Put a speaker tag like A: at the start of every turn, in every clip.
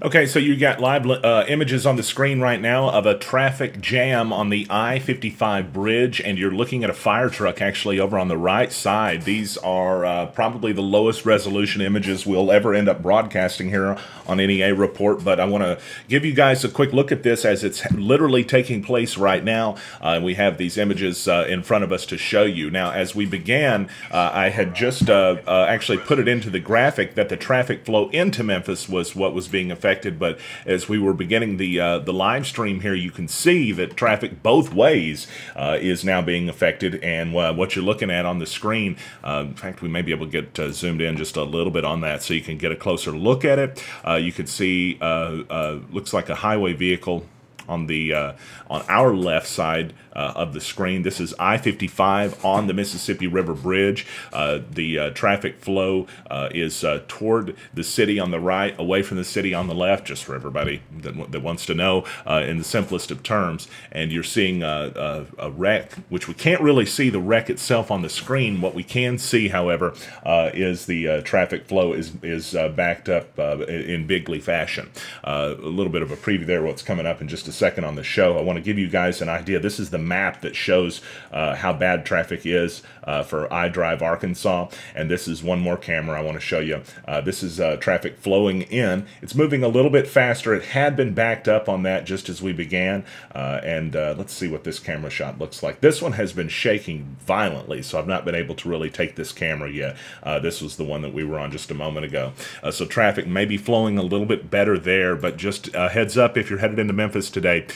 A: Okay, so you got live images on the screen right now of a traffic jam on the I-55 bridge, and you're looking at a fire truck actually over on the right side. These are probably the lowest resolution images we'll ever end up broadcasting here on NEA Report, but I want to give you guys a quick look at this as it's literally taking place right now. We have these images in front of us to show you. Now, as we began, I had just actually put it into the graphic that the traffic flow into Memphis was what was being affected. But as we were beginning the live stream here, you can see that traffic both ways is now being affected, and what you're looking at on the screen, in fact, we may be able to get zoomed in just a little bit on that so you can get a closer look at it. You can see looks like a highway vehicle on the on our left side of the screen. This is I-55 on the Mississippi River Bridge. The traffic flow is toward the city on the right, away from the city on the left, just for everybody that wants to know in the simplest of terms. And you're seeing a wreck, which we can't really see the wreck itself on the screen. What we can see, however, is the traffic flow is backed up in bigly fashion. A little bit of a preview there, what's coming up in just a second on the show. I want to give you guys an idea. This is the map that shows how bad traffic is for iDrive Arkansas, and this is one more camera I want to show you. This is traffic flowing in. It's moving a little bit faster. It had been backed up on that just as we began, and let's see what this camera shot looks like. This one has been shaking violently, so I've not been able to really take this camera yet. This was the one that we were on just a moment ago. So traffic may be flowing a little bit better there, but just heads up if you're headed into Memphis today,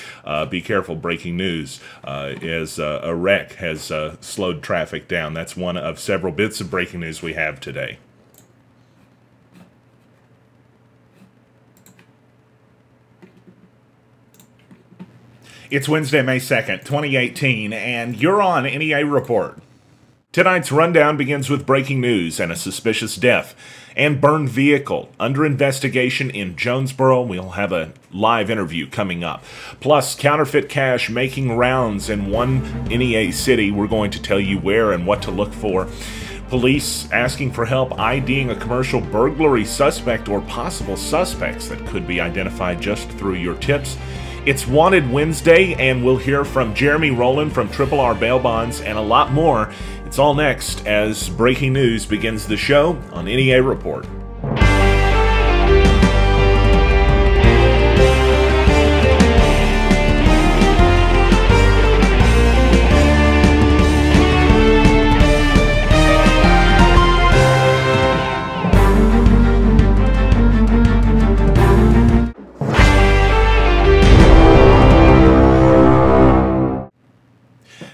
A: be careful. Breaking news is a wreck has slowed traffic down. That's one of several bits of breaking news we have today. It's Wednesday, May 2nd, 2018, and you're on NEA Report. Tonight's rundown begins with breaking news and a suspicious death and burned vehicle under investigation in Jonesboro. We'll have a live interview coming up. Plus, counterfeit cash making rounds in one NEA city. We're going to tell you where and what to look for. Police asking for help IDing a commercial burglary suspect or possible suspects that could be identified just through your tips. It's Wanted Wednesday, and we'll hear from Jeremy Rowland from Triple R Bail Bonds and a lot more. It's all next as breaking news begins the show on NEA Report.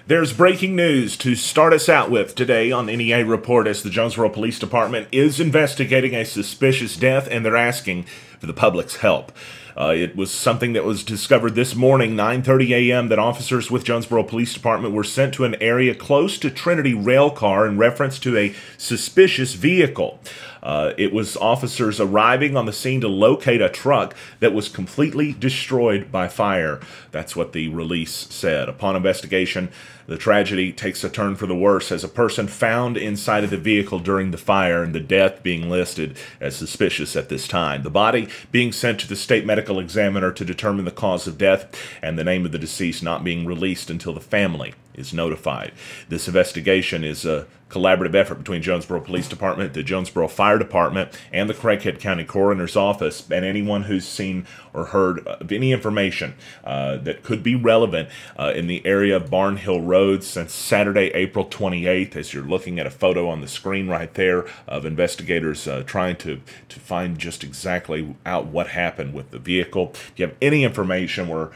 A: There's breaking news to start us out with today on NEA Report as the Jonesboro Police Department is investigating a suspicious death, and they're asking for the public's help. It was something that was discovered this morning, 9:30 a.m., that officers with Jonesboro Police Department were sent to an area close to Trinity Railcar in reference to a suspicious vehicle. It was officers arriving on the scene to locate a truck that was completely destroyed by fire. That's what the release said. Upon investigation, the tragedy takes a turn for the worse as a person found inside of the vehicle during the fire and the death being listed as suspicious at this time. The body being sent to the state medical examiner to determine the cause of death, and the name of the deceased not being released until the family is notified. This investigation is a collaborative effort between Jonesboro Police Department, the Jonesboro Fire Department, and the Craighead County Coroner's Office, and anyone who's seen or heard of any information that could be relevant in the area of Barnhill Road since Saturday, April 28th, as you're looking at a photo on the screen right there of investigators trying to find just exactly out what happened with the vehicle. If you have any information, we're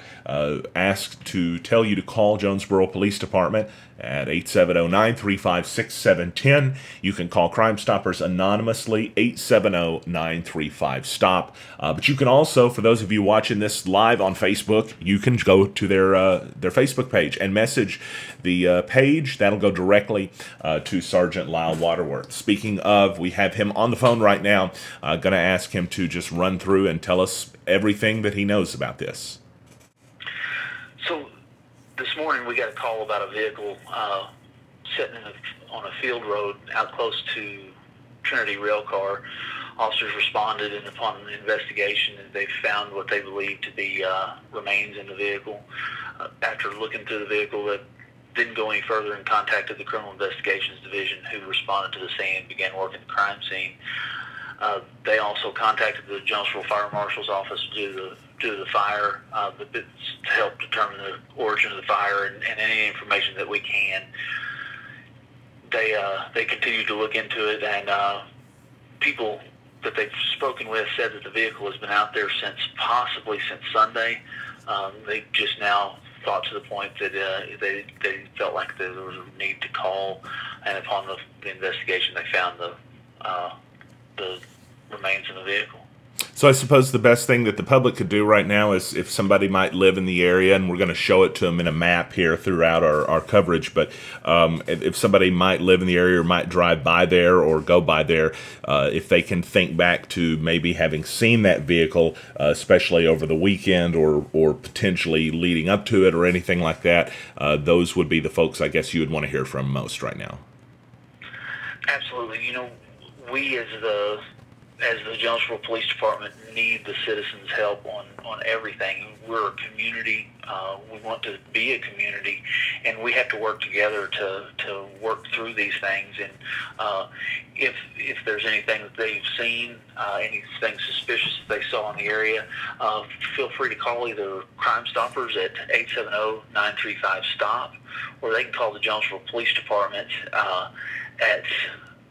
A: asked to tell you to call Jonesboro Police Department at 870-935-6710. You can call Crime Stoppers anonymously, 870-935-STOP. But you can also, for those of you watching this live on Facebook, you can go to their Facebook page and message the page. That'll go directly to Sergeant Lyle Waterworth. Speaking of, we have him on the phone right now. Going to ask him to just run through and tell us everything that he knows about this.
B: So this morning we got a call about a vehicle sitting on a field road out close to Trinity Railcar Officers responded, and upon investigation, they found what they believed to be remains in the vehicle. After looking through the vehicle, that didn't go any further and contacted the Criminal Investigations Division, who responded to the scene and began working the crime scene. They also contacted the Jonesboro Fire Marshal's office due to the fire, to help determine the origin of the fire and any information that we can. They continue to look into it, and people that they've spoken with said that the vehicle has been out there possibly since Sunday. They just now thought to the point that they felt like there was a need to call, and upon the investigation, they found the remains in the vehicle.
A: So I suppose the best thing that the public could do right now is, if somebody might live in the area, and we're going to show it to them in a map here throughout our coverage, but if somebody might live in the area or might drive by there or go by there, if they can think back to maybe having seen that vehicle, especially over the weekend or potentially leading up to it or anything like that, those would be the folks I guess you would want to hear from most right now.
B: Absolutely. You know, we as the Jonesboro Police Department need the citizens' help on everything. We're a community. We want to be a community, and we have to work together to work through these things. And if there's anything that they've seen, anything suspicious that they saw in the area, feel free to call either Crime Stoppers at 870-935-STOP, or they can call the Jonesboro Police Department at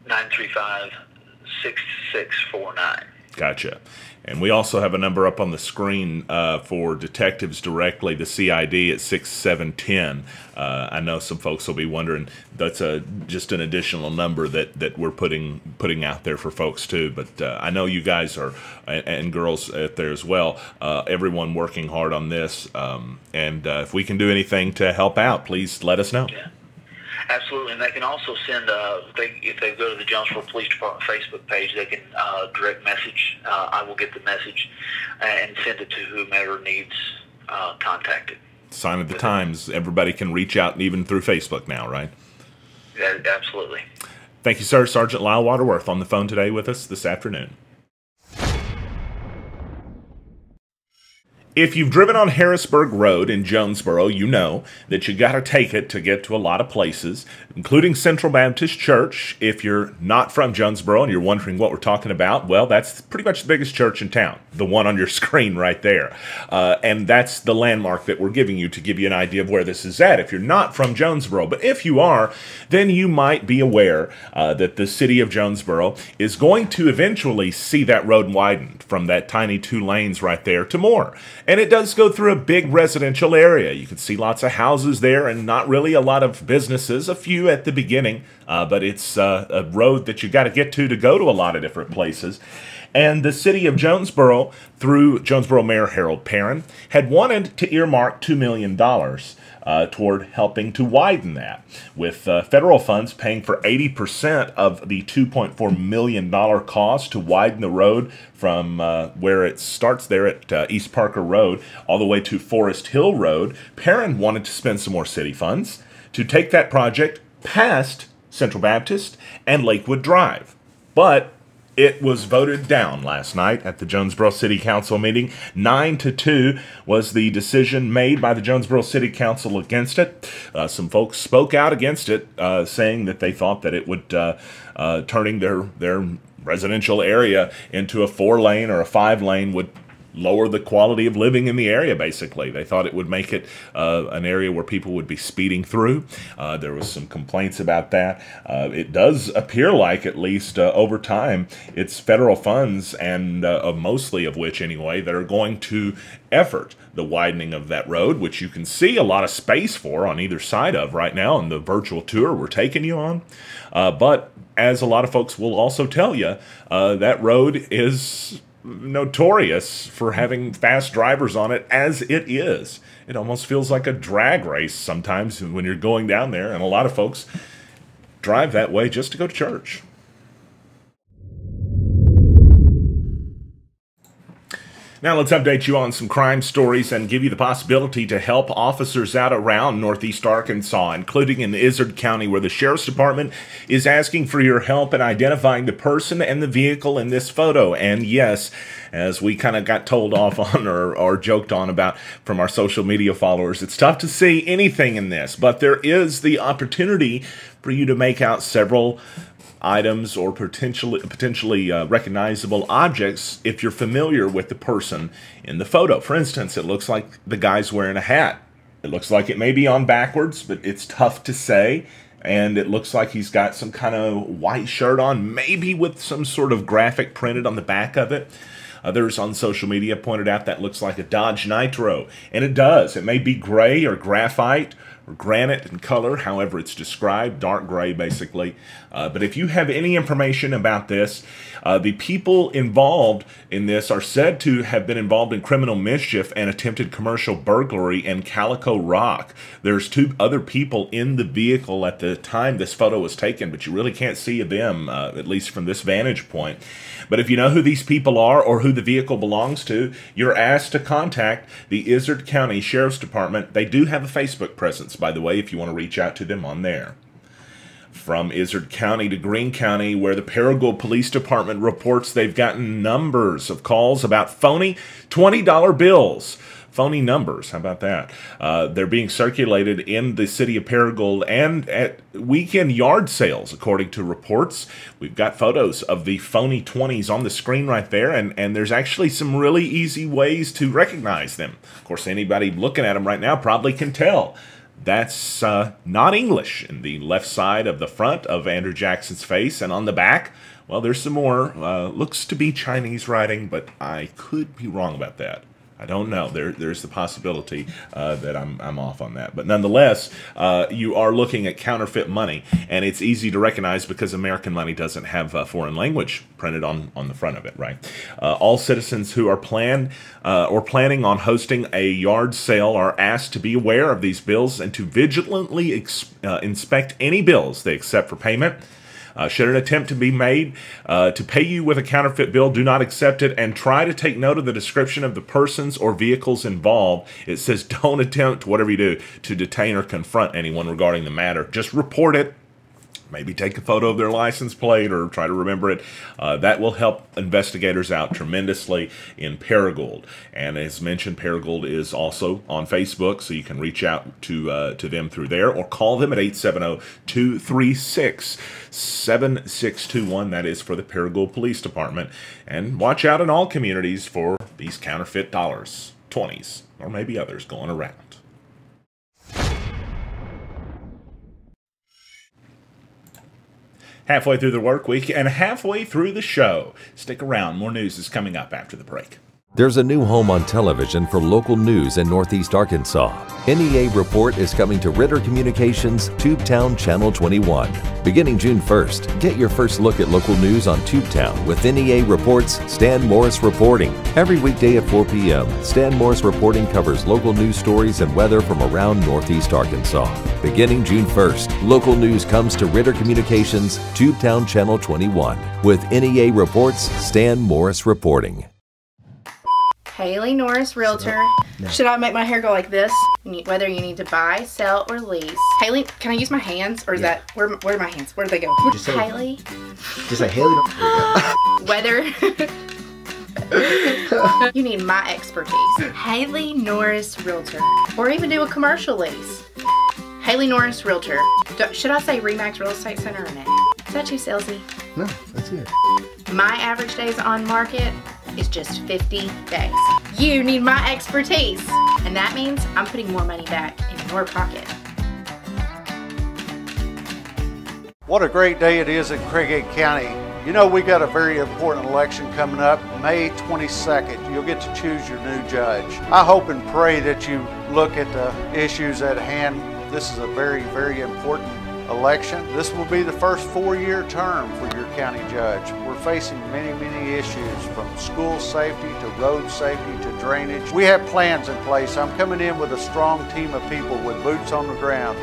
B: 935-6649.
A: Gotcha. And we also have a number up on the screen for detectives directly, the CID at 6710. I know some folks will be wondering, that's just an additional number that we're putting out there for folks too. But I know you guys are, and girls out there as well, everyone working hard on this. And if we can do anything to help out, please let us know.
B: Yeah. Absolutely, and they can also send, if they go to the Jonesboro Police Department Facebook page, they can direct message. I will get the message and send it to whomever needs contacted.
A: Sign of the times. Everybody can reach out even through Facebook now, right?
B: Yeah, absolutely.
A: Thank you, sir. Sergeant Lyle Waterworth on the phone today with us this afternoon. If you've driven on Harrisburg Road in Jonesboro, you know that you got to take it to get to a lot of places, including Central Baptist Church. If you're not from Jonesboro and you're wondering what we're talking about, well, that's pretty much the biggest church in town, the one on your screen right there. And that's the landmark that we're giving you to give you an idea of where this is at if you're not from Jonesboro. But if you are, then you might be aware that the city of Jonesboro is going to eventually see that road widened from that tiny 2 lanes right there to more. And it does go through a big residential area. You can see lots of houses there and not really a lot of businesses, a few at the beginning, but it's a road that you got to get to go to a lot of different places. And the city of Jonesboro, through Jonesboro Mayor Harold Perrin, had wanted to earmark $2 million toward helping to widen that, with federal funds paying for 80% of the $2.4 million cost to widen the road from where it starts there at East Parker Road all the way to Forest Hill Road. Perrin wanted to spend some more city funds to take that project past Central Baptist and Lakewood Drive. But it was voted down last night at the Jonesboro City Council meeting. 9-2 was the decision made by the Jonesboro City Council against it. Some folks spoke out against it, saying that they thought that it would, turning their residential area into a 4-lane or a 5-lane would lower the quality of living in the area, basically. They thought it would make it an area where people would be speeding through. There was some complaints about that. It does appear like, at least over time, it's federal funds, and mostly of which, anyway, that are going to effort the widening of that road, which you can see a lot of space for on either side of right now in the virtual tour we're taking you on. But as a lot of folks will also tell you, that road is notorious for having fast drivers on it as it is. It almost feels like a drag race sometimes when you're going down there, and a lot of folks drive that way just to go to church. Now let's update you on some crime stories and give you the possibility to help officers out around Northeast Arkansas, including in Izard County, where the Sheriff's Department is asking for your help in identifying the person and the vehicle in this photo. And yes, as we kind of got told off on or joked on about from our social media followers, it's tough to see anything in this, but there is the opportunity for you to make out several items or potentially recognizable objects if you're familiar with the person in the photo. For instance, it looks like the guy's wearing a hat. It looks like it may be on backwards, but it's tough to say. And it looks like he's got some kind of white shirt on, maybe with some sort of graphic printed on the back of it. Others on social media pointed out that looks like a Dodge Nitro, and it does. It may be gray or graphite or granite in color, however it's described, dark gray basically. But if you have any information about this, the people involved in this are said to have been involved in criminal mischief and attempted commercial burglary in Calico Rock. There's 2 other people in the vehicle at the time this photo was taken, but you really can't see them, at least from this vantage point. But if you know who these people are or who the vehicle belongs to, you're asked to contact the Izard County Sheriff's Department. They do have a Facebook presence, by the way, if you want to reach out to them on there. From Izard County to Greene County, where the Paragould Police Department reports they've gotten numbers of calls about phony $20 bills. Phony numbers, how about that? They're being circulated in the city of Paragould and at weekend yard sales, according to reports. We've got photos of the phony 20s on the screen right there, and there's actually some really easy ways to recognize them. Of course, anybody looking at them right now probably can tell. That's not English. In the left side of the front of Andrew Jackson's face, and on the back, well, there's some more. Looks to be Chinese writing, but I could be wrong about that. I don't know. There's the possibility that I'm off on that. But nonetheless, you are looking at counterfeit money, and it's easy to recognize because American money doesn't have foreign language printed on the front of it, right? All citizens who are planning on hosting a yard sale are asked to be aware of these bills and to vigilantly inspect any bills they accept for payment. Should an attempt to be made to pay you with a counterfeit bill, do not accept it and try to take note of the description of the persons or vehicles involved. It says don't attempt, whatever you do, to detain or confront anyone regarding the matter. Just report it. Maybe take a photo of their license plate or try to remember it. That will help investigators out tremendously in Paragould. And as mentioned, Paragould is also on Facebook, so you can reach out to them through there or call them at 870-236-7621. That is for the Paragould Police Department. And watch out in all communities for these counterfeit dollars, 20s, or maybe others going around. Halfway through the work week and halfway through the show. Stick around. More news is coming up after the break.
C: There's a new home on television for local news in Northeast Arkansas. NEA Report is coming to Ritter Communications, Tubetown Channel 21. Beginning June 1st, get your first look at local news on Tubetown with NEA Report's Stan Morris Reporting. Every weekday at 4 p.m., Stan Morris Reporting covers local news stories and weather from around Northeast Arkansas. Beginning June 1st, local news comes to Ritter Communications, Tubetown Channel 21 with NEA Report's Stan Morris Reporting.
D: Haley Norris, Realtor. Should I make my hair go like this? Whether you need to buy, sell, or lease. Haley, can I use my hands? Or is that, where are my hands? Where do they go?
E: Just say,
D: Haley.
E: Just say Haley.
D: Whether you need my expertise. Haley Norris, Realtor. Or even do a commercial lease. Haley Norris, Realtor. Should I say Remax Real Estate Center or no? Is that too salesy?
E: No, that's good.
D: My average days on market is just 50 days. You need my expertise. And that means I'm putting more money back in your pocket.
F: What a great day it is in Craighead County. You know, we got a very important election coming up, May 22nd. You'll get to choose your new judge. I hope and pray that you look at the issues at hand. This is a very, very important election. This will be the first 4-year term for your county judge. We're facing many, many issues from school safety to road safety to drainage. We have plans in place. I'm coming in with a strong team of people with boots on the ground.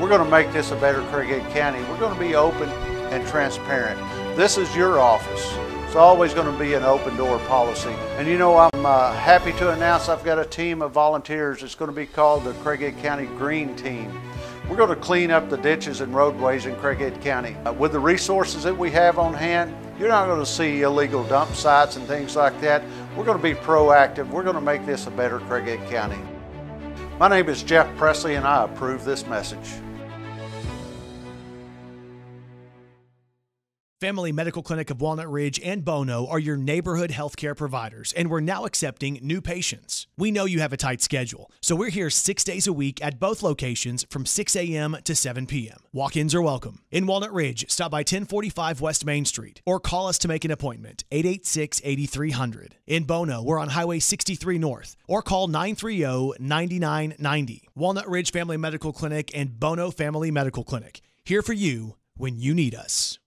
F: We're going to make this a better Craighead County. We're going to be open and transparent. This is your office. It's always going to be an open door policy. And you know, I'm happy to announce I've got a team of volunteers. It's going to be called the Craighead County Green Team. We're going to clean up the ditches and roadways in Craighead County. With the resources that we have on hand, you're not going to see illegal dump sites and things like that. We're going to be proactive. We're going to make this a better Craighead County. My name is Jeff Presley and I approve this message.
G: Family Medical Clinic of Walnut Ridge and Bono are your neighborhood healthcare providers, and we're now accepting new patients. We know you have a tight schedule, so we're here 6 days a week at both locations from 6 a.m. to 7 p.m. Walk-ins are welcome. In Walnut Ridge, stop by 1045 West Main Street or call us to make an appointment, 886-8300. In Bono, we're on Highway 63 North or call 930-9990. Walnut Ridge Family Medical Clinic and Bono Family Medical Clinic, here for you when you need us.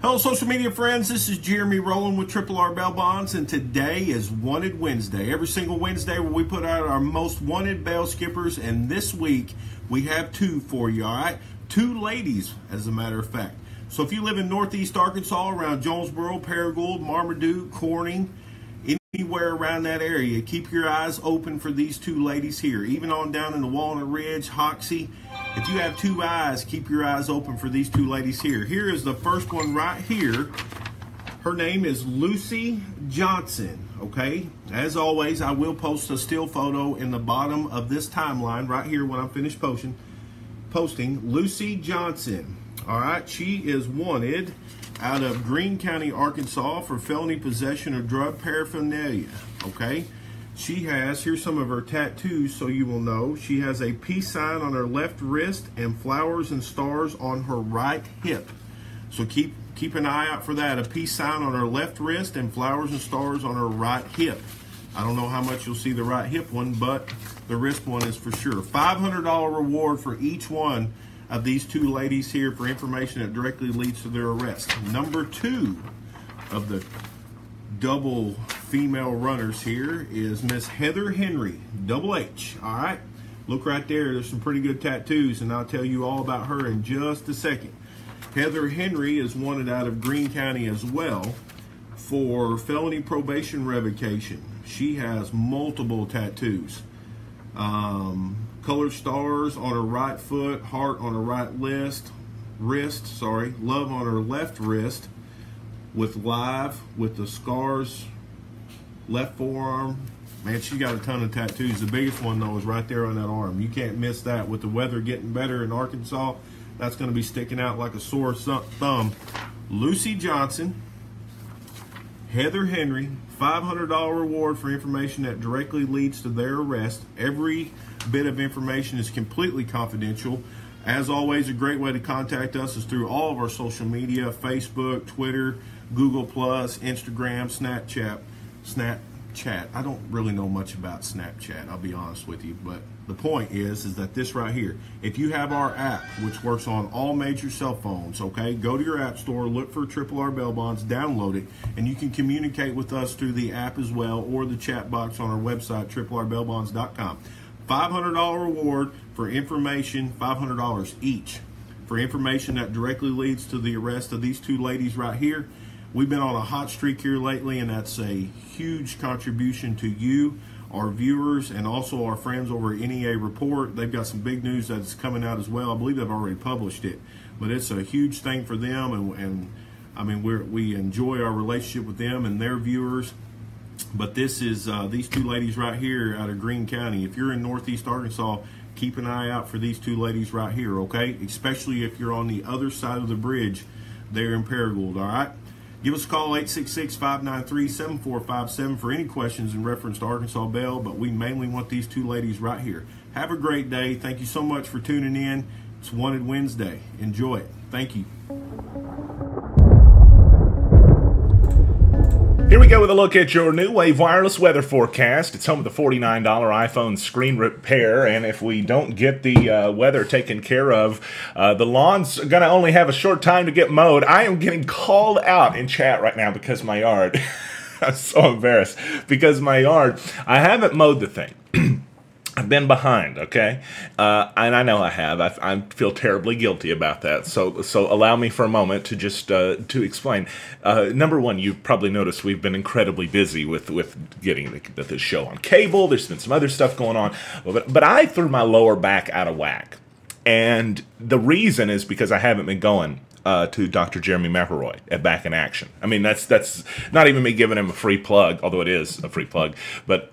H: Hello, social media friends. This is Jeremy Rowland with Triple R Bail Bonds, and today is Wanted Wednesday. Every single Wednesday where we put out our most wanted bail skippers, and this week we have two for you, all right? Two ladies, as a matter of fact. So if you live in Northeast Arkansas, around Jonesboro, Paragould, Marmaduke, Corning, anywhere around that area, keep your eyes open for these two ladies here. Even on down in the Walnut Ridge, Hoxie, if you have two eyes, keep your eyes open for these two ladies here. Here is the first one right here. Her name is Lucy Johnson, okay? As always, I will post a still photo in the bottom of this timeline right here when I'm finished posting. Lucy Johnson, all right? She is wanted out of Greene County, Arkansas for felony possession of drug paraphernalia, okay? She has, here's some of her tattoos so you will know. She has a peace sign on her left wrist and flowers and stars on her right hip. So keep an eye out for that. A peace sign on her left wrist and flowers and stars on her right hip. I don't know how much you'll see the right hip one, but the wrist one is for sure. $500 reward for each one of these two ladies here for information that directly leads to their arrest. Number two of the double female runners here is Miss Heather Henry, double H, all right? Look right there, there's some pretty good tattoos, and I'll tell you all about her in just a second. Heather Henry is wanted out of Greene County as well for felony probation revocation. She has multiple tattoos. Colored stars on her right foot, heart on her right wrist, love on her left wrist, with live, with the scars, left forearm. Man, she got a ton of tattoos. The biggest one, though, is right there on that arm. You can't miss that. With the weather getting better in Arkansas, that's going to be sticking out like a sore thumb. Lucy Johnson, Heather Henry, $500 reward for information that directly leads to their arrest. Every bit of information is completely confidential. As always, a great way to contact us is through all of our social media, Facebook, Twitter, Google+, Instagram, Snapchat. I don't really know much about Snapchat, I'll be honest with you, but the point is that this right here, if you have our app, which works on all major cell phones, okay, go to your app store, look for Triple R Bail Bonds, download it, and you can communicate with us through the app as well, or the chat box on our website, tripleRbailbonds.com. $500 reward for information, $500 each, for information that directly leads to the arrest of these two ladies right here. We've been on a hot streak here lately, and that's a huge contribution to you, our viewers, and also our friends over at NEA Report. They've got some big news that's coming out as well. I believe they've already published it, but it's a huge thing for them, and I mean, we enjoy our relationship with them and their viewers. But this is these two ladies right here out of Greene County. If you're in Northeast Arkansas, keep an eye out for these two ladies right here, okay? Especially if you're on the other side of the bridge there in Paragould, all right? Give us a call, 866-593-7457 for any questions in reference to Arkansas bail, but we mainly want these two ladies right here. Have a great day. Thank you so much for tuning in. It's Wanted Wednesday. Enjoy it. Thank you.
A: Here we go with a look at your New Wave wireless weather forecast. It's home of the $49 iPhone screen repair, and if we don't get the weather taken care of, the lawn's going to only have a short time to get mowed. I am getting called out in chat right now because my yard, I'm so embarrassed, because my yard, I haven't mowed the thing. I've been behind, okay, and I know I have. I feel terribly guilty about that. So allow me for a moment to just to explain. Number one, you've probably noticed we've been incredibly busy with getting this show on cable. There's been some other stuff going on, but I threw my lower back out of whack, and the reason is because I haven't been going to Dr. Jeremy McElroy at Back in Action. I mean, that's not even me giving him a free plug, although it is a free plug. But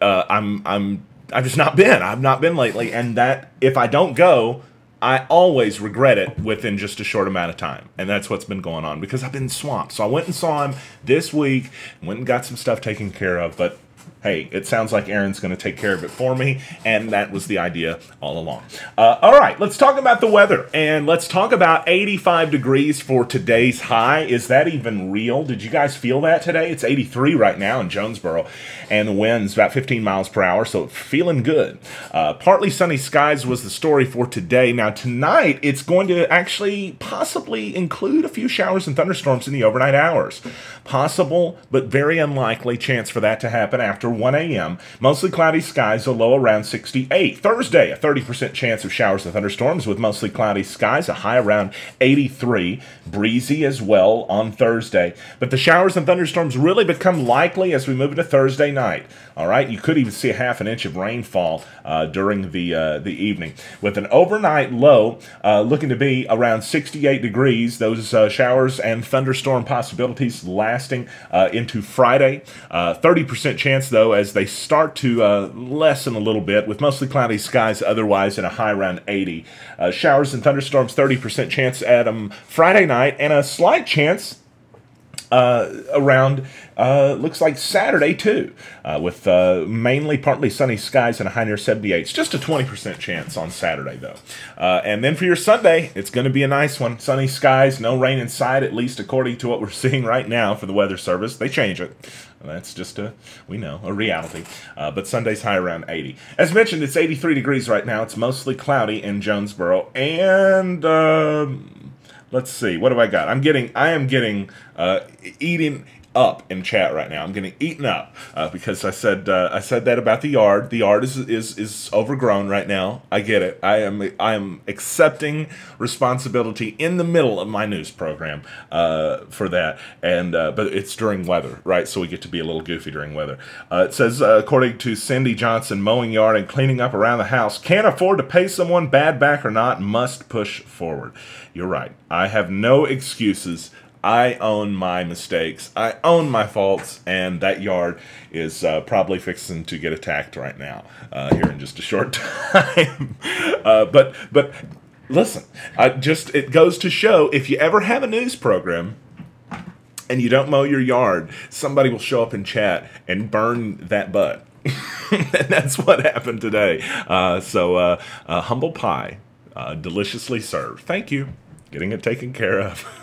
A: I've just not been. I've not been lately, and that if I don't go, I always regret it within just a short amount of time, and that's what's been going on because I've been swamped. So I went and saw him this week, went and got some stuff taken care of, but hey, it sounds like Aaron's going to take care of it for me, and that was the idea all along. All right, let's talk about the weather, and let's talk about 85 degrees for today's high. Is that even real? Did you guys feel that today? It's 83 right now in Jonesboro, and the wind's about 15 miles per hour, so feeling good. Partly sunny skies was the story for today. Now, tonight, it's going to actually possibly include a few showers and thunderstorms in the overnight hours. Possible, but very unlikely chance for that to happen after 1 a.m. Mostly cloudy skies, a low around 68. Thursday, a 30% chance of showers and thunderstorms with mostly cloudy skies, a high around 83. Breezy as well on Thursday. But the showers and thunderstorms really become likely as we move into Thursday night. All right, you could even see a half an inch of rainfall during the evening. With an overnight low looking to be around 68 degrees, those showers and thunderstorm possibilities lasting into Friday. 30% chance, though, as they start to lessen a little bit, with mostly cloudy skies otherwise and a high around 80. Showers and thunderstorms, 30% chance at Friday night, and a slight chance around looks like Saturday too, with mainly partly sunny skies and a high near 78. It's just a 20% chance on Saturday though. And then for your Sunday, it's going to be a nice one. Sunny skies, no rain in sight, at least according to what we're seeing right now for the Weather Service. They change it. That's just a reality. But Sunday's high around 80. As mentioned, it's 83 degrees right now. It's mostly cloudy in Jonesboro. And let's see, what do I got? I am getting eating up in chat right now. I'm getting eaten up because I said that about the yard. The yard is overgrown right now. I get it. I am accepting responsibility in the middle of my news program for that. And but it's during weather, right? So we get to be a little goofy during weather. It says according to Cindy Johnson, mowing yard and cleaning up around the house. Can't afford to pay someone, bad back or not, must push forward. You're right. I have no excuses. I own my mistakes. I own my faults, and that yard is probably fixing to get attacked right now here in just a short time. But listen, it goes to show if you ever have a news program and you don't mow your yard, somebody will show up in chat and burn that butt. And that's what happened today. So humble pie, deliciously served. Thank you. Getting it taken care of.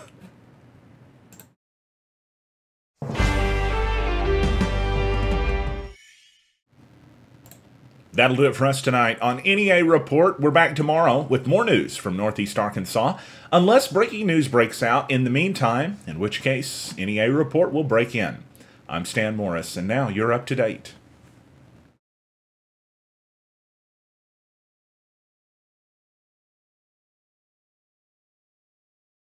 A: That'll do it for us tonight on NEA Report. We're back tomorrow with more news from Northeast Arkansas, unless breaking news breaks out in the meantime, in which case NEA Report will break in. I'm Stan Morris, and now you're up to date.